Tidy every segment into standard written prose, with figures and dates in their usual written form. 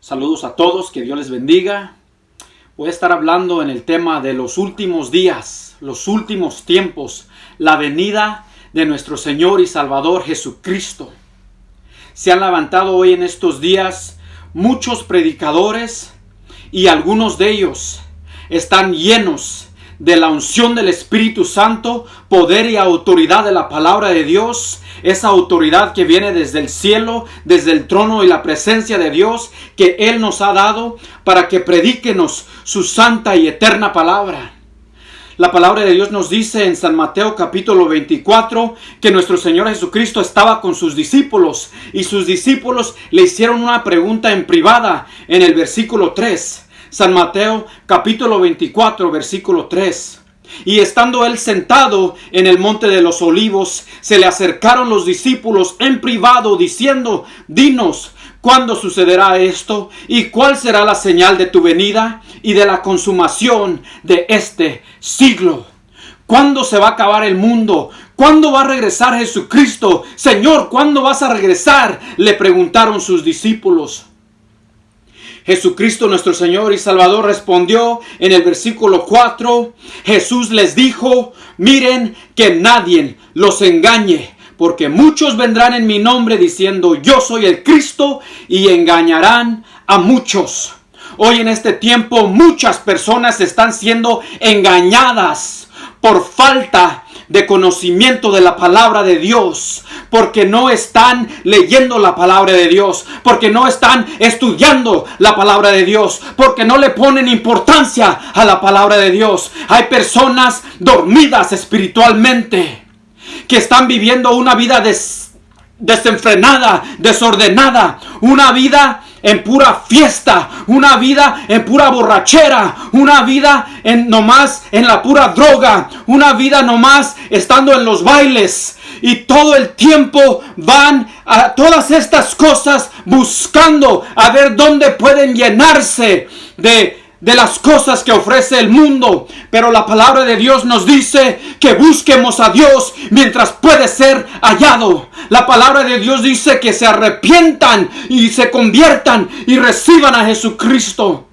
Saludos a todos, que Dios les bendiga. Voy a estar hablando en el tema de los últimos días, los últimos tiempos, la venida de nuestro Señor y Salvador Jesucristo. Se han levantado hoy en estos días muchos predicadores y algunos de ellos están llenos de la unción del Espíritu Santo, poder y autoridad de la palabra de Dios, esa autoridad que viene desde el cielo, desde el trono y la presencia de Dios que Él nos ha dado para que prediquenos su santa y eterna palabra. La palabra de Dios nos dice en San Mateo capítulo 24 que nuestro Señor Jesucristo estaba con sus discípulos y sus discípulos le hicieron una pregunta en privada en el versículo 3. San Mateo capítulo 24 versículo 3. Y estando él sentado en el monte de los olivos, se le acercaron los discípulos en privado diciendo: Dinos, ¿cuándo sucederá esto? ¿Y cuál será la señal de tu venida y de la consumación de este siglo? ¿Cuándo se va a acabar el mundo? ¿Cuándo va a regresar Jesucristo? Señor, ¿cuándo vas a regresar?, le preguntaron sus discípulos. Jesucristo nuestro Señor y Salvador respondió en el versículo 4. Jesús les dijo: miren que nadie los engañe, porque muchos vendrán en mi nombre diciendo: yo soy el Cristo, y engañarán a muchos. Hoy en este tiempo muchas personas están siendo engañadas por falta de conocimiento de la palabra de Dios, porque no están leyendo la palabra de Dios, porque no están estudiando la palabra de Dios, porque no le ponen importancia a la palabra de Dios. Hay personas dormidas espiritualmente que están viviendo una vida desenfrenada, desordenada, una vida en pura fiesta, una vida en pura borrachera, una vida nomás en la pura droga, una vida nomás estando en los bailes. Y todo el tiempo van a todas estas cosas buscando a ver dónde pueden llenarse de las cosas que ofrece el mundo. Pero la palabra de Dios nos dice que busquemos a Dios mientras puede ser hallado. La palabra de Dios dice que se arrepientan y se conviertan y reciban a Jesucristo.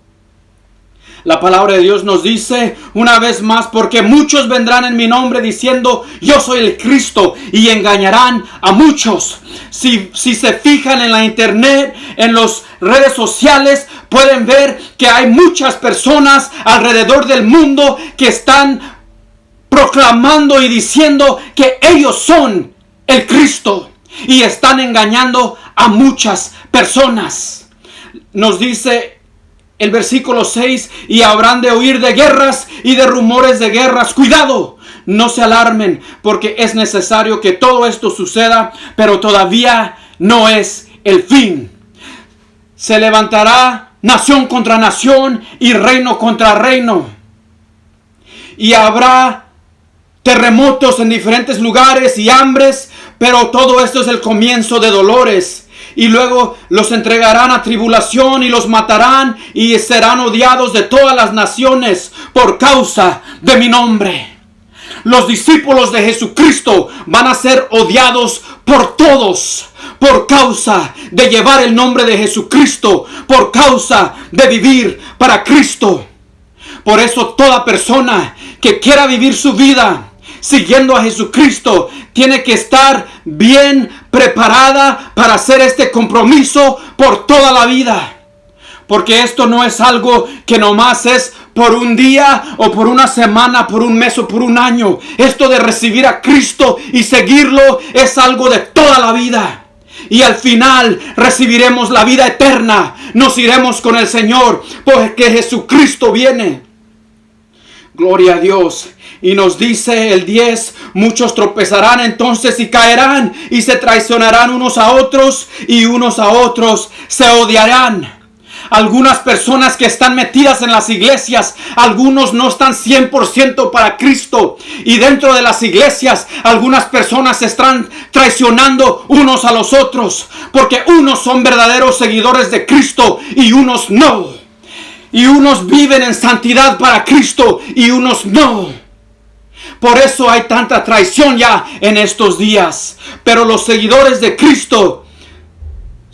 La palabra de Dios nos dice una vez más: porque muchos vendrán en mi nombre diciendo: yo soy el Cristo, y engañarán a muchos. Si se fijan en la internet, en las redes sociales, pueden ver que hay muchas personas alrededor del mundo que están proclamando y diciendo que ellos son el Cristo, y están engañando a muchas personas. Nos dice el versículo 6: y habrán de oír de guerras y de rumores de guerras. Cuidado, no se alarmen, porque es necesario que todo esto suceda, pero todavía no es el fin. Se levantará nación contra nación y reino contra reino. Y habrá terremotos en diferentes lugares y hambres, pero todo esto es el comienzo de dolores. Y luego los entregarán a tribulación y los matarán, y serán odiados de todas las naciones por causa de mi nombre. Los discípulos de Jesucristo van a ser odiados por todos, por causa de llevar el nombre de Jesucristo, por causa de vivir para Cristo. Por eso toda persona que quiera vivir su vida siguiendo a Jesucristo tiene que estar bien preparada para hacer este compromiso por toda la vida. Porque esto no es algo que nomás es por un día o por una semana, por un mes o por un año. Esto de recibir a Cristo y seguirlo es algo de toda la vida. Y al final recibiremos la vida eterna. Nos iremos con el Señor porque Jesucristo viene. Gloria a Dios. Y nos dice el 10: muchos tropezarán entonces y caerán, y se traicionarán unos a otros, y unos a otros se odiarán. Algunas personas que están metidas en las iglesias, algunos no están 100% para Cristo. Y dentro de las iglesias, algunas personas se están traicionando unos a los otros, porque unos son verdaderos seguidores de Cristo y unos no. Y unos viven en santidad para Cristo y unos no. Por eso hay tanta traición ya en estos días. Pero los seguidores de Cristo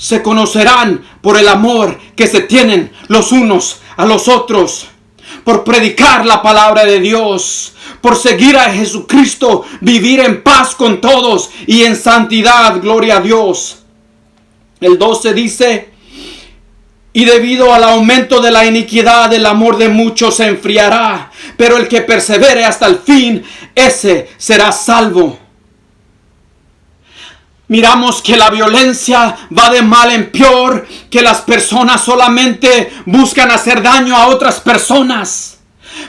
se conocerán por el amor que se tienen los unos a los otros, por predicar la palabra de Dios, por seguir a Jesucristo, vivir en paz con todos y en santidad. Gloria a Dios. El 12 dice: y debido al aumento de la iniquidad, el amor de muchos se enfriará, pero el que persevere hasta el fin, ese será salvo. Miramos que la violencia va de mal en peor, que las personas solamente buscan hacer daño a otras personas.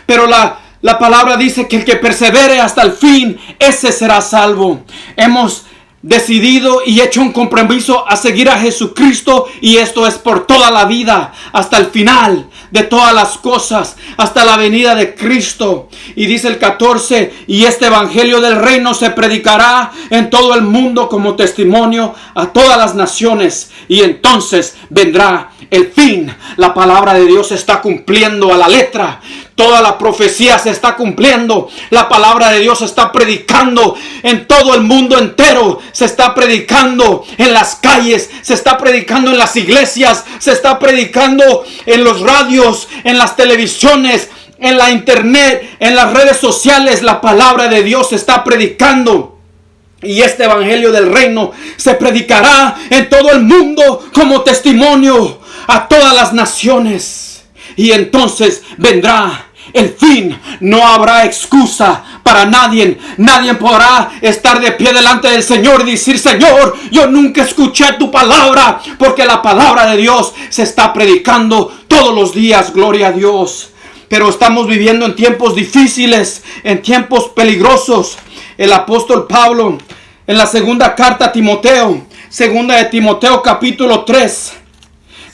Pero la palabra dice que el que persevere hasta el fin, ese será salvo. Hemos decidido y hecho un compromiso a seguir a Jesucristo, y esto es por toda la vida, hasta el final de todas las cosas, hasta la venida de Cristo. Y dice el 14: y este evangelio del reino se predicará en todo el mundo como testimonio a todas las naciones, y entonces vendrá el fin. La palabra de Dios se está cumpliendo a la letra. Toda la profecía se está cumpliendo. La palabra de Dios se está predicando en todo el mundo entero. Se está predicando en las calles. Se está predicando en las iglesias. Se está predicando en los radios, en las televisiones, en la internet, en las redes sociales. La palabra de Dios se está predicando. Y este evangelio del reino se predicará en todo el mundo como testimonio a todas las naciones. Y entonces vendrá el fin. No habrá excusa para nadie. Nadie podrá estar de pie delante del Señor y decir: Señor, yo nunca escuché tu palabra. Porque la palabra de Dios se está predicando todos los días. Gloria a Dios. Pero estamos viviendo en tiempos difíciles, en tiempos peligrosos. El apóstol Pablo, en la segunda carta a Timoteo, segunda de Timoteo capítulo 3,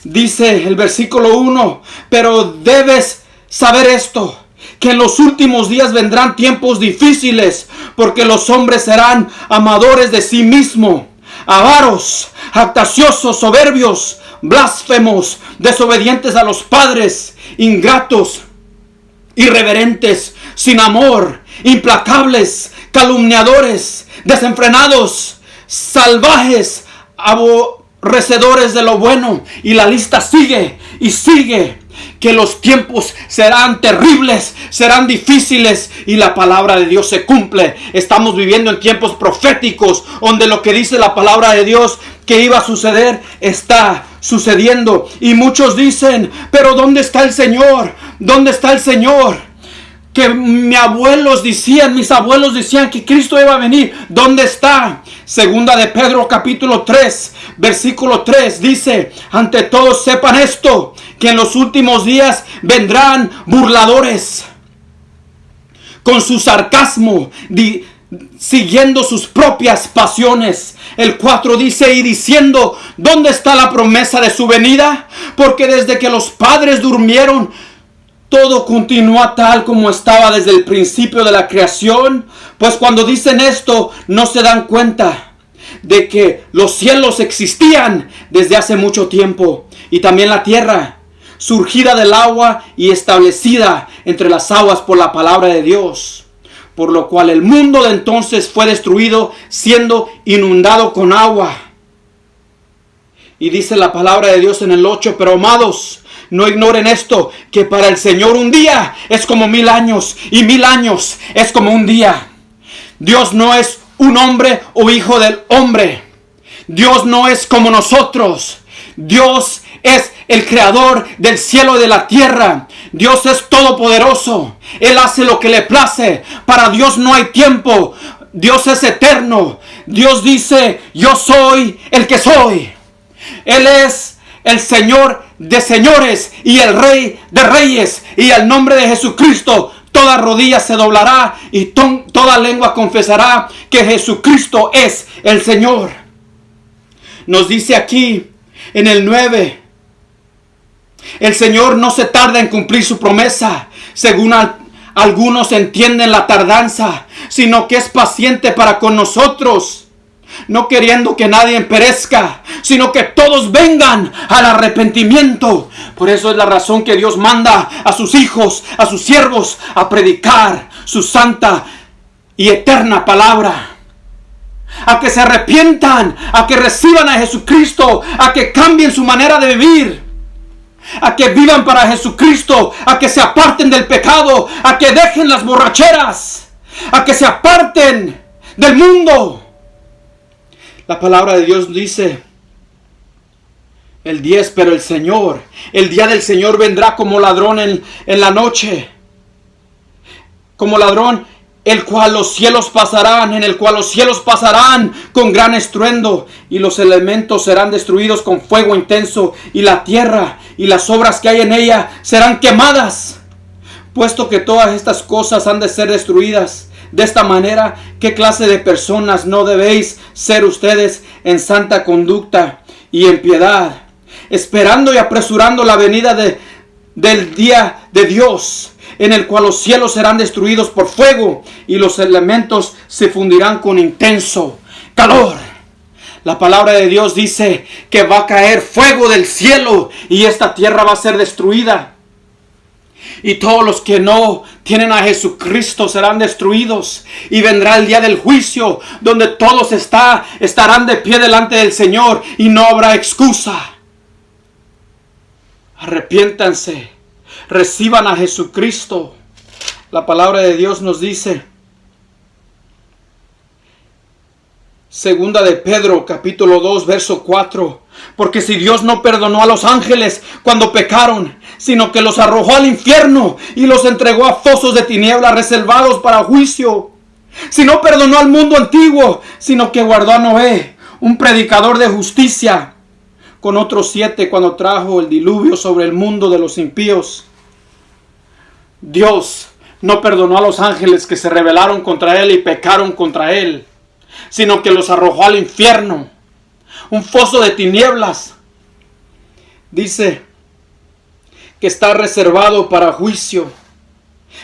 dice el versículo 1: pero debes saber esto, que en los últimos días vendrán tiempos difíciles, porque los hombres serán amadores de sí mismos, avaros, jactanciosos, soberbios, blasfemos, desobedientes a los padres, ingratos, irreverentes, sin amor, implacables, calumniadores, desenfrenados, salvajes, aborrecedores de lo bueno. Y la lista sigue y sigue. Que los tiempos serán terribles, serán difíciles, y la palabra de Dios se cumple. Estamos viviendo en tiempos proféticos, donde lo que dice la palabra de Dios que iba a suceder, está sucediendo. Y muchos dicen: pero ¿dónde está el Señor? ¿Dónde está el Señor? Que mis abuelos decían que Cristo iba a venir. ¿Dónde está? Segunda de Pedro capítulo 3, versículo 3 dice: ante todo sepan esto, que en los últimos días vendrán burladores, con su sarcasmo, siguiendo sus propias pasiones. El 4 dice: y diciendo: ¿dónde está la promesa de su venida? Porque desde que los padres durmieron, todo continúa tal como estaba desde el principio de la creación. Pues cuando dicen esto, no se dan cuenta de que los cielos existían desde hace mucho tiempo, y también la tierra, surgida del agua y establecida entre las aguas por la palabra de Dios. Por lo cual el mundo de entonces fue destruido, siendo inundado con agua. Y dice la palabra de Dios en el 8: pero amados, no ignoren esto, que para el Señor un día es como 1000 años, y 1000 años es como un día. Dios no es un hombre o hijo del hombre. Dios no es como nosotros. Dios es el creador del cielo y de la tierra. Dios es todopoderoso. Él hace lo que le place. Para Dios no hay tiempo. Dios es eterno. Dios dice: yo soy el que soy. Él es el Señor de señores y el Rey de reyes. Y al nombre de Jesucristo toda rodilla se doblará y toda lengua confesará que Jesucristo es el Señor. Nos dice aquí en el 9: el Señor no se tarda en cumplir su promesa, según algunos entienden la tardanza, sino que es paciente para con nosotros, no queriendo que nadie perezca, sino que todos vengan al arrepentimiento. Por eso es la razón que Dios manda a sus hijos, a sus siervos, a predicar su santa y eterna palabra, a que se arrepientan, a que reciban a Jesucristo, a que cambien su manera de vivir, a que vivan para Jesucristo, a que se aparten del pecado, a que dejen las borracheras, a que se aparten del mundo. La palabra de Dios dice, el 10, pero el día del Señor vendrá como ladrón en la noche, como ladrón, en el cual los cielos pasarán con gran estruendo, y los elementos serán destruidos con fuego intenso, y la tierra y las obras que hay en ella serán quemadas. Puesto que todas estas cosas han de ser destruidas de esta manera, ¿qué clase de personas no debéis ser ustedes en santa conducta y en piedad, esperando y apresurando la venida del día de Dios, en el cual los cielos serán destruidos por fuego y los elementos se fundirán con intenso calor? La palabra de Dios dice que va a caer fuego del cielo y esta tierra va a ser destruida. Y todos los que no tienen a Jesucristo serán destruidos. Y vendrá el día del juicio, donde todos estarán de pie delante del Señor y no habrá excusa. Arrepiéntanse, reciban a Jesucristo. La palabra de Dios nos dice, segunda de Pedro, capítulo 2, verso 4. Porque si Dios no perdonó a los ángeles cuando pecaron, sino que los arrojó al infierno y los entregó a fosos de tinieblas reservados para juicio. Si no perdonó al mundo antiguo, sino que guardó a Noé, un predicador de justicia, con otros 7 cuando trajo el diluvio sobre el mundo de los impíos. Dios no perdonó a los ángeles que se rebelaron contra Él y pecaron contra Él, sino que los arrojó al infierno, un foso de tinieblas. Dice que está reservado para juicio.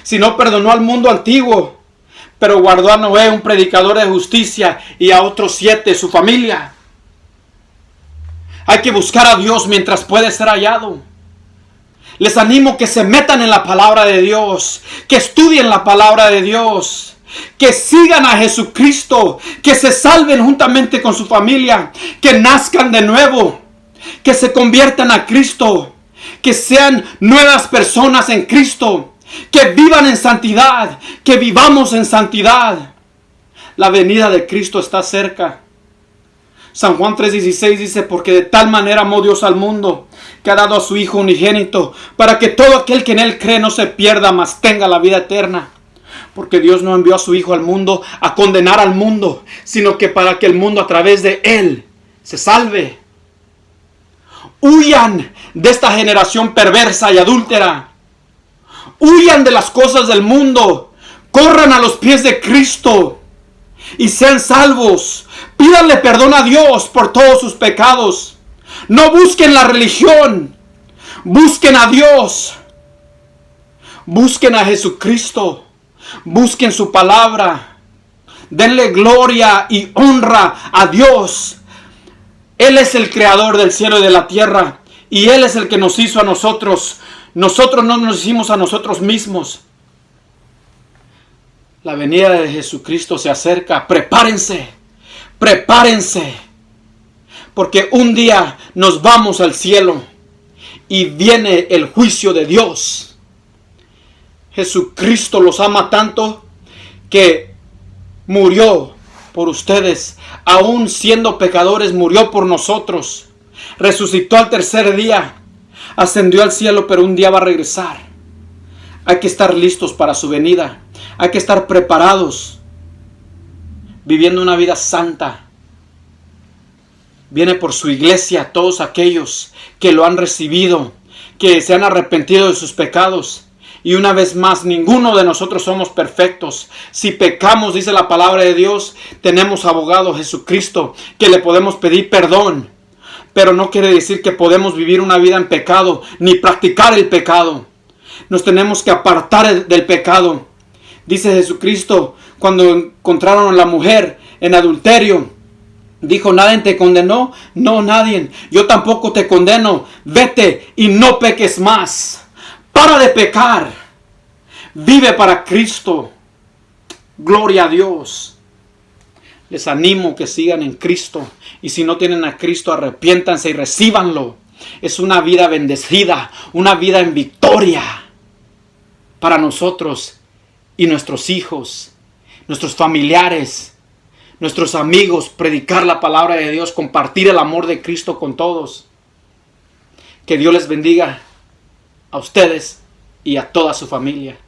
Si no perdonó al mundo antiguo, pero guardó a Noé, un predicador de justicia, y a otros 7, su familia. Hay que buscar a Dios mientras puede ser hallado. Les animo que se metan en la palabra de Dios, que estudien la palabra de Dios, que sigan a Jesucristo, que se salven juntamente con su familia, que nazcan de nuevo, que se conviertan a Cristo, que sean nuevas personas en Cristo, que vivan en santidad, que vivamos en santidad. La venida de Cristo está cerca. San Juan 3:16 dice, porque de tal manera amó Dios al mundo, que ha dado a su Hijo unigénito, para que todo aquel que en Él cree no se pierda, mas tenga la vida eterna. Porque Dios no envió a su Hijo al mundo a condenar al mundo, sino que para que el mundo a través de Él se salve. Huyan de esta generación perversa y adúltera. Huyan de las cosas del mundo. Corran a los pies de Cristo y sean salvos. Pídanle perdón a Dios por todos sus pecados. No busquen la religión. Busquen a Dios. Busquen a Jesucristo. Busquen su palabra. Denle gloria y honra a Dios. Él es el creador del cielo y de la tierra. Y Él es el que nos hizo a nosotros. Nosotros no nos hicimos a nosotros mismos. La venida de Jesucristo se acerca. Prepárense. Prepárense. Porque un día nos vamos al cielo. Y viene el juicio de Dios. Jesucristo los ama tanto que murió por ustedes. Aún siendo pecadores, murió por nosotros. Resucitó al tercer día. Ascendió al cielo, pero un día va a regresar. Hay que estar listos para su venida. Hay que estar preparados. Viviendo una vida santa. Viene por su iglesia todos aquellos que lo han recibido, que se han arrepentido de sus pecados. Y una vez más, ninguno de nosotros somos perfectos. Si pecamos, dice la palabra de Dios, tenemos abogado Jesucristo, que le podemos pedir perdón. Pero no quiere decir que podemos vivir una vida en pecado, ni practicar el pecado. Nos tenemos que apartar del pecado. Dice Jesucristo, cuando encontraron a la mujer en adulterio, dijo, ¿nadie te condenó? No, nadie. Yo tampoco te condeno. Vete y no peques más. Para de pecar. Vive para Cristo. Gloria a Dios. Les animo que sigan en Cristo. Y si no tienen a Cristo, arrepiéntanse y recíbanlo. Es una vida bendecida, una vida en victoria para nosotros y nuestros hijos, nuestros familiares, nuestros amigos. Predicar la palabra de Dios, compartir el amor de Cristo con todos. Que Dios les bendiga a ustedes y a toda su familia.